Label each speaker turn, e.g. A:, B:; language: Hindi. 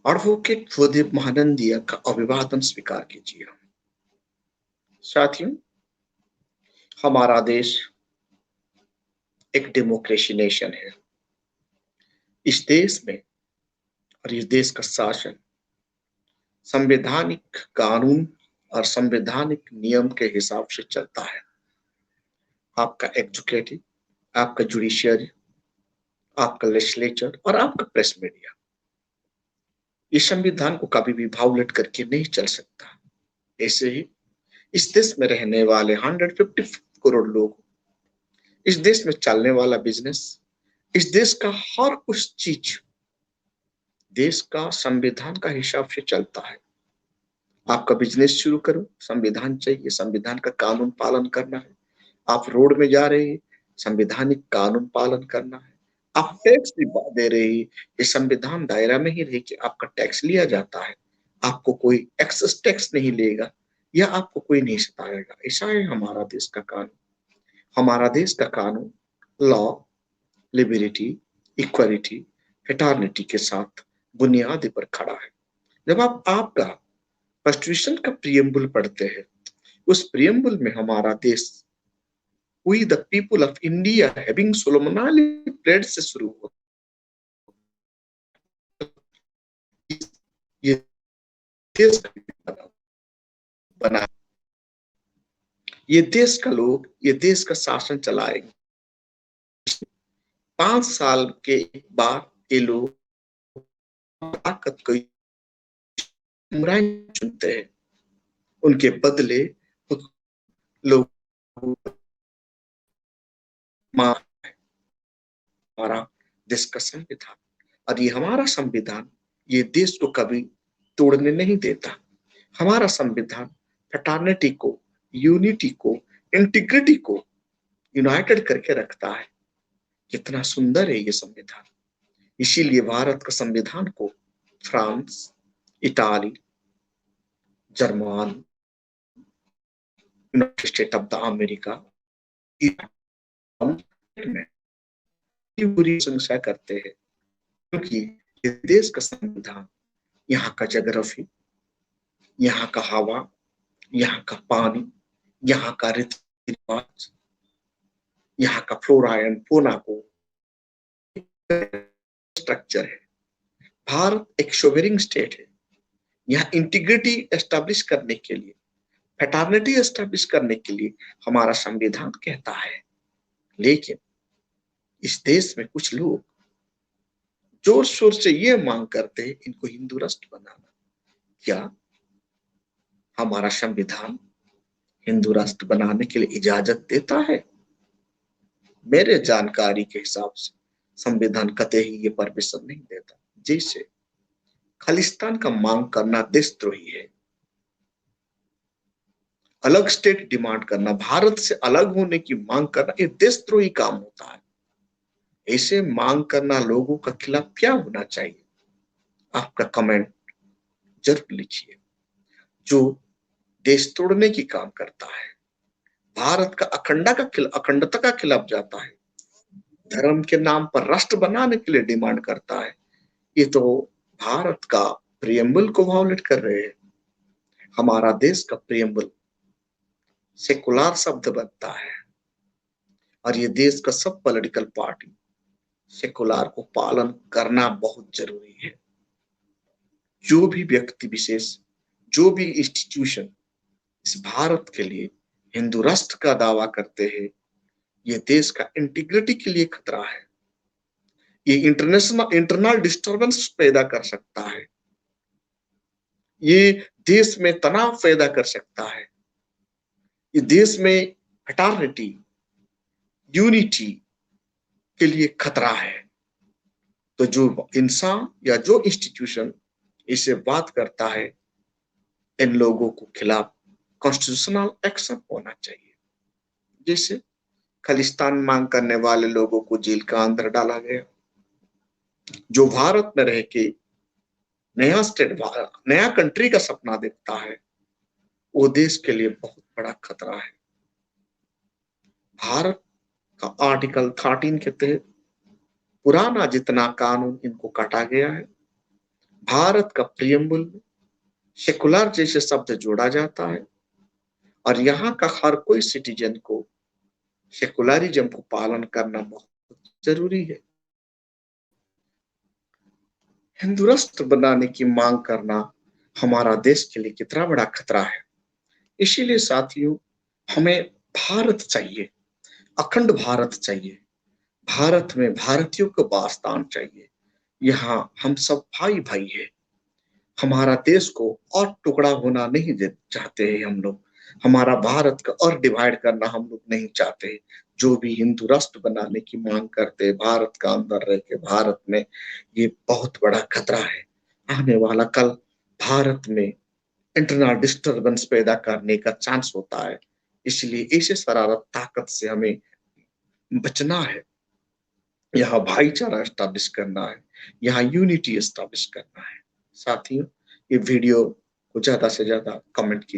A: एडवोकेट प्रदीप महानंदिया का अभिवादन स्वीकार कीजिए। साथियों, हमारा देश एक डेमोक्रेसी नेशन है। इस देश में और इस देश का शासन संवैधानिक कानून और संवैधानिक नियम के हिसाब से चलता है। आपका एग्जीक्यूटिव, आपका जुडिशियरी, आपका लेजिस्लेचर और आपका प्रेस मीडिया इस संविधान को कभी भी वायोलेट करके नहीं चल सकता। ऐसे ही इस देश में रहने वाले 150 करोड़ लोग, इस देश में चलने वाला बिजनेस, इस देश का हर उस चीज देश का संविधान का हिसाब से चलता है। आपका बिजनेस शुरू करो, संविधान चाहिए, संविधान का कानून पालन करना है। आप रोड में जा रहे हैं, संवैधानिक कानून पालन करना है। आप टैक्स भी दे रहे हैं, ये संविधान दायरा में ही रह के आपका टैक्स लिया जाता है। आपको कोई एक्सेस टैक्स नहीं लेगा या आपको कोई नहीं सताएगा। ऐसा है हमारा देश का कानून। हमारा देश का कानून लॉ, लिबर्टी, इक्वालिटी, फ्रेटर्निटी के साथ बुनियादी पर खड़ा है। जब आप आपका कॉन्स्टिट्यूशन का प्रियम्बल पढ़ते हैं, उस प्रियम्बल में हमारा देश we the people of India having solemnly प्लेड से शुरू हो। ये देश बना, ये देश का लोग, ये देश का शासन चलाएंगे। 5 साल के बाद ये लोग ताकत को चुनते हैं, उनके बदले लोग हमारा देश का संविधान, और ये हमारा संविधान ये देश को कभी तोड़ने नहीं देता। हमारा संविधान फ्रेटर्निटी को, यूनिटी को, इंटीग्रिटी को यूनाइटेड करके रखता है। कितना सुंदर है ये संविधान। इसीलिए भारत का संविधान को France, Italy, German, United state of the America में पूरी प्रशंसा करते हैं, क्योंकि ये देश का संविधान यहाँ का जोग्राफी, यहाँ का हवा, यहाँ का पानी, यहाँ का रीति रिवाज, यहाँ का फ्लोरा एंड फौना को स्ट्रक्चर है। भारत एक सोवरेन स्टेट है। यहाँ इंटीग्रिटी एस्टेब्लिश करने के लिए, फ्रेटर्निटी एस्टेब्लिश करने के लिए हमारा संविधान कहता है। लेकिन इस देश में कुछ लोग जोर शोर से ये मांग करते हैं इनको हिंदू राष्ट्र बनाना। क्या हमारा संविधान हिंदू राष्ट्र बनाने के लिए इजाजत देता है? मेरे जानकारी के हिसाब से संविधान कतई ही ये परमिशन नहीं देता। जैसे खालिस्तान का मांग करना देशद्रोही है, अलग स्टेट डिमांड करना, भारत से अलग होने की मांग करना, ये देशद्रोही काम होता है। ऐसे मांग करना लोगों का खिलाफ क्या होना चाहिए? आपका कमेंट जरूर लिखिए। जो देश तोड़ने की काम करता है, भारत का अखंडता का खिलाफ जाता है, धर्म के नाम पर राष्ट्र बनाने के लिए डिमांड करता है, ये तो भारत का प्रियम्बल को वायोलेट कर रहे हैं। हमारा देश का प्रियम्बल सेकुलर शब्द बनता है और ये देश का सब पॉलिटिकल पार्टी सेकुलर को पालन करना बहुत जरूरी है। जो भी व्यक्ति विशेष, जो भी इंस्टीट्यूशन इस भारत के लिए हिंदू राष्ट्र का दावा करते हैं, ये देश का इंटीग्रिटी के लिए खतरा है। ये इंटरनल डिस्टर्बेंस पैदा कर सकता है, ये देश में तनाव पैदा कर सकता है, ये देश में फ्रेटर्निटी, यूनिटी के लिए खतरा है। तो जो इंसान या जो इंस्टीट्यूशन इसे बात करता है, इन लोगों को खिलाफ कॉन्स्टिट्यूशनल एक्शन होना चाहिए। जैसे खालिस्तान मांग करने वाले लोगों को जेल का अंदर डाला गया। जो भारत में रह के नया स्टेट, नया कंट्री का सपना देखता है, वो देश के लिए बहुत बड़ा खतरा है। भारत का आर्टिकल 13 के तहत पुराना जितना कानून इनको काटा गया है, भारत का प्रियम्बल में सेकुलर जैसे शब्द जोड़ा जाता है और यहाँ का हर कोई सिटीजन को सेकुलरिज्म को पालन करना बहुत जरूरी है। हिंदू राष्ट्र बनाने की मांग करना हमारा देश के लिए कितना बड़ा खतरा है। इसीलिए साथियों, हमें भारत चाहिए, अखंड भारत चाहिए। भारत में भारतीयों को वासस्थान चाहिए। यहाँ हम सब भाई भाई है। हमारा देश को और टुकड़ा होना नहीं दे चाहते हैं हम लोग। हमारा भारत का और डिवाइड करना हम लोग नहीं चाहते। जो भी हिंदू राष्ट्र बनाने की मांग करते हैं, भारत का अंदर रह के भारत में, ये बहुत बड़ा खतरा है। आने वाला कल भारत में इंटरनल डिस्टरबेंस पैदा करने का चांस होता है। इसलिए ऐसे शरारत ताकत से हमें बचना है। यहाँ भाईचारा एस्टैब्लिश करना है, यहाँ यूनिटी एस्टैब्लिश करना है। साथियों, ये वीडियो को ज्यादा से ज्यादा कमेंट कीजिए।